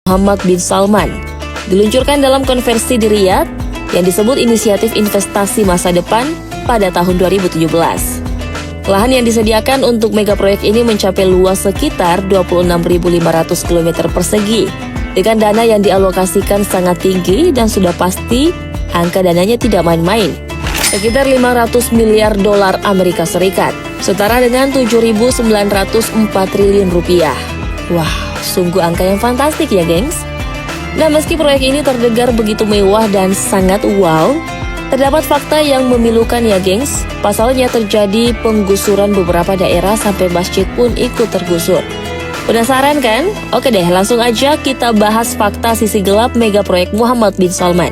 Muhammad bin Salman. Diluncurkan dalam konversi di Riyadh yang disebut Inisiatif Investasi Masa Depan pada tahun 2017. Lahan yang disediakan untuk mega proyek ini mencapai luas sekitar 26.500 km persegi. Dengan dana yang dialokasikan sangat tinggi dan sudah pasti angka dananya tidak main-main. Sekitar 500 miliar dolar Amerika Serikat, setara dengan 7.904 triliun rupiah. Wah, sungguh angka yang fantastik ya, gengs. Nah, meski proyek ini terdengar begitu mewah dan sangat wow, terdapat fakta yang memilukan ya, gengs. Pasalnya terjadi penggusuran beberapa daerah sampai masjid pun ikut tergusur. Penasaran kan? Oke deh, langsung aja kita bahas fakta sisi gelap mega proyek Muhammad bin Salman.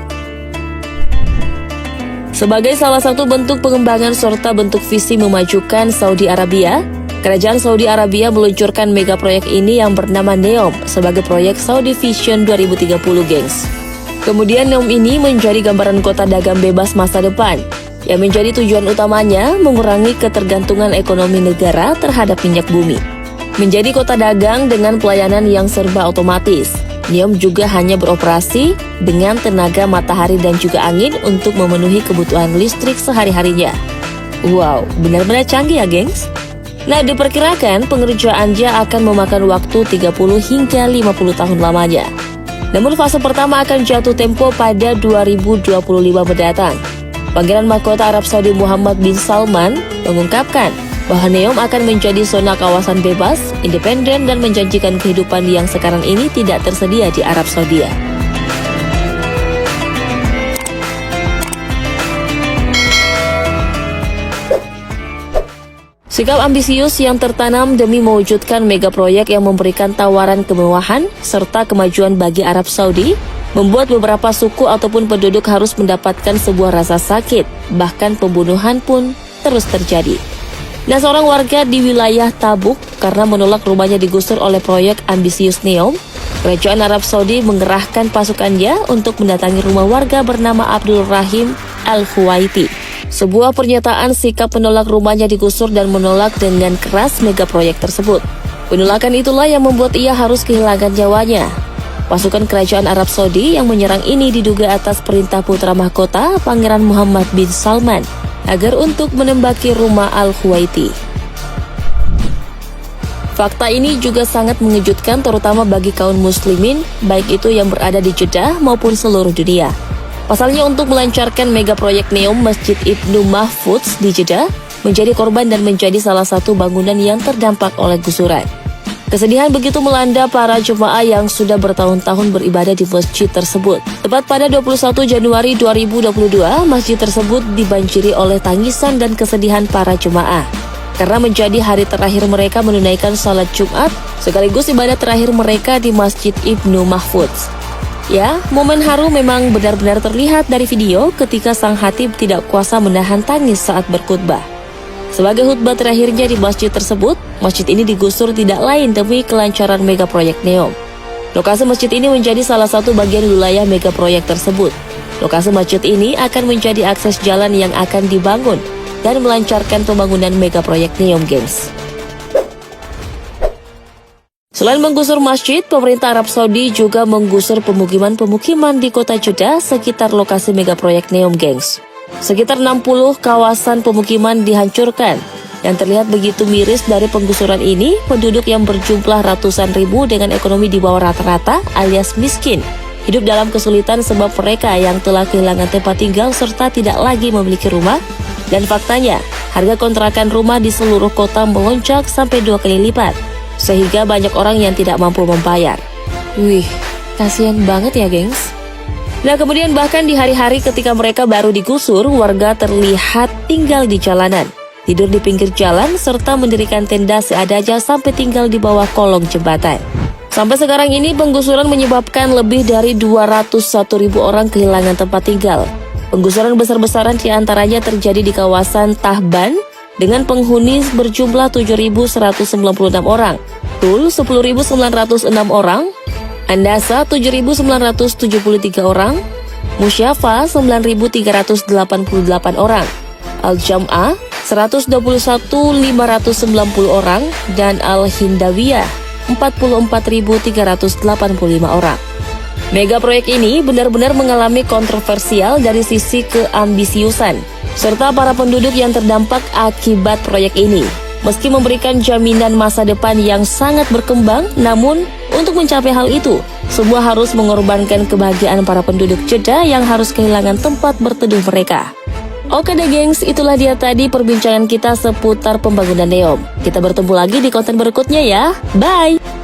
Sebagai salah satu bentuk pengembangan serta bentuk visi memajukan Saudi Arabia, Kerajaan Saudi Arabia meluncurkan mega proyek ini yang bernama NEOM sebagai proyek Saudi Vision 2030, gengs. Kemudian NEOM ini menjadi gambaran kota dagang bebas masa depan, yang menjadi tujuan utamanya mengurangi ketergantungan ekonomi negara terhadap minyak bumi. Menjadi kota dagang dengan pelayanan yang serba otomatis, NEOM juga hanya beroperasi dengan tenaga matahari dan juga angin untuk memenuhi kebutuhan listrik sehari-harinya. Wow, benar-benar canggih ya, gengs. Nah, diperkirakan pengerjaannya akan memakan waktu 30 hingga 50 tahun lamanya. Namun fase pertama akan jatuh tempo pada 2025 mendatang. Pangeran Mahkota Arab Saudi Muhammad bin Salman mengungkapkan bahwa NEOM akan menjadi zona kawasan bebas, independen, dan menjanjikan kehidupan yang sekarang ini tidak tersedia di Arab Saudi. Sikap ambisius yang tertanam demi mewujudkan mega proyek yang memberikan tawaran kemewahan serta kemajuan bagi Arab Saudi membuat beberapa suku ataupun penduduk harus mendapatkan sebuah rasa sakit, bahkan pembunuhan pun terus terjadi. Nah, seorang warga di wilayah Tabuk karena menolak rumahnya digusur oleh proyek ambisius NEOM, Kerajaan Arab Saudi mengerahkan pasukannya untuk mendatangi rumah warga bernama Abdul Rahim Al-Khuwaiti. Sebuah pernyataan sikap menolak rumahnya digusur dan menolak dengan keras mega proyek tersebut. Penolakan itulah yang membuat ia harus kehilangan nyawanya. Pasukan Kerajaan Arab Saudi yang menyerang ini diduga atas perintah putra mahkota Pangeran Muhammad bin Salman agar untuk menembaki rumah Al-Khuwaiti. Fakta ini juga sangat mengejutkan terutama bagi kaum muslimin, baik itu yang berada di Jeddah maupun seluruh dunia. Pasalnya untuk melancarkan mega proyek NEOM, Masjid Ibnu Mahfudz di Jeddah menjadi korban dan menjadi salah satu bangunan yang terdampak oleh gusuran. Kesedihan begitu melanda para jemaah yang sudah bertahun-tahun beribadah di masjid tersebut. Tepat pada 21 Januari 2022, masjid tersebut dibanjiri oleh tangisan dan kesedihan para jemaah. Karena menjadi hari terakhir mereka menunaikan salat Jumat, sekaligus ibadah terakhir mereka di Masjid Ibnu Mahfudz. Ya, momen haru memang benar-benar terlihat dari video ketika sang khatib tidak kuasa menahan tangis saat berkhutbah. Sebagai khutbah terakhirnya di masjid tersebut, masjid ini digusur tidak lain demi kelancaran mega proyek NEOM. Lokasi masjid ini menjadi salah satu bagian wilayah mega proyek tersebut. Lokasi masjid ini akan menjadi akses jalan yang akan dibangun dan melancarkan pembangunan mega proyek NEOM, gengs. Selain menggusur masjid, pemerintah Arab Saudi juga menggusur pemukiman-pemukiman di kota Jeddah sekitar lokasi mega proyek NEOM, gengs. Sekitar 60 kawasan pemukiman dihancurkan. Yang terlihat begitu miris dari penggusuran ini, penduduk yang berjumlah ratusan ribu dengan ekonomi di bawah rata-rata alias miskin, hidup dalam kesulitan sebab mereka yang telah kehilangan tempat tinggal serta tidak lagi memiliki rumah. Dan faktanya, harga kontrakan rumah di seluruh kota melonjak sampai 2 kali lipat, sehingga banyak orang yang tidak mampu membayar. Wih, kasihan banget ya, gengs. Nah, kemudian bahkan di hari-hari ketika mereka baru digusur, warga terlihat tinggal di jalanan, tidur di pinggir jalan, serta mendirikan tenda seadanya sampai tinggal di bawah kolong jembatan. Sampai sekarang ini, penggusuran menyebabkan lebih dari 201.000 orang kehilangan tempat tinggal. Penggusuran besar-besaran diantaranya terjadi di kawasan Tahban dengan penghuni berjumlah 7.196 orang, Tul 10.906 orang, Andasa 7.973 orang, Musyafa 9.388 orang, Al-Jam'ah 121.590 orang, dan Al-Hindawiyah 44.385 orang. Mega proyek ini benar-benar mengalami kontroversial dari sisi keambisiusan, serta para penduduk yang terdampak akibat proyek ini. Meski memberikan jaminan masa depan yang sangat berkembang, namun untuk mencapai hal itu, semua harus mengorbankan kebahagiaan para penduduk Jeddah yang harus kehilangan tempat berteduh mereka. Oke deh gengs, itulah dia tadi perbincangan kita seputar pembangunan NEOM. Kita bertemu lagi di konten berikutnya ya. Bye!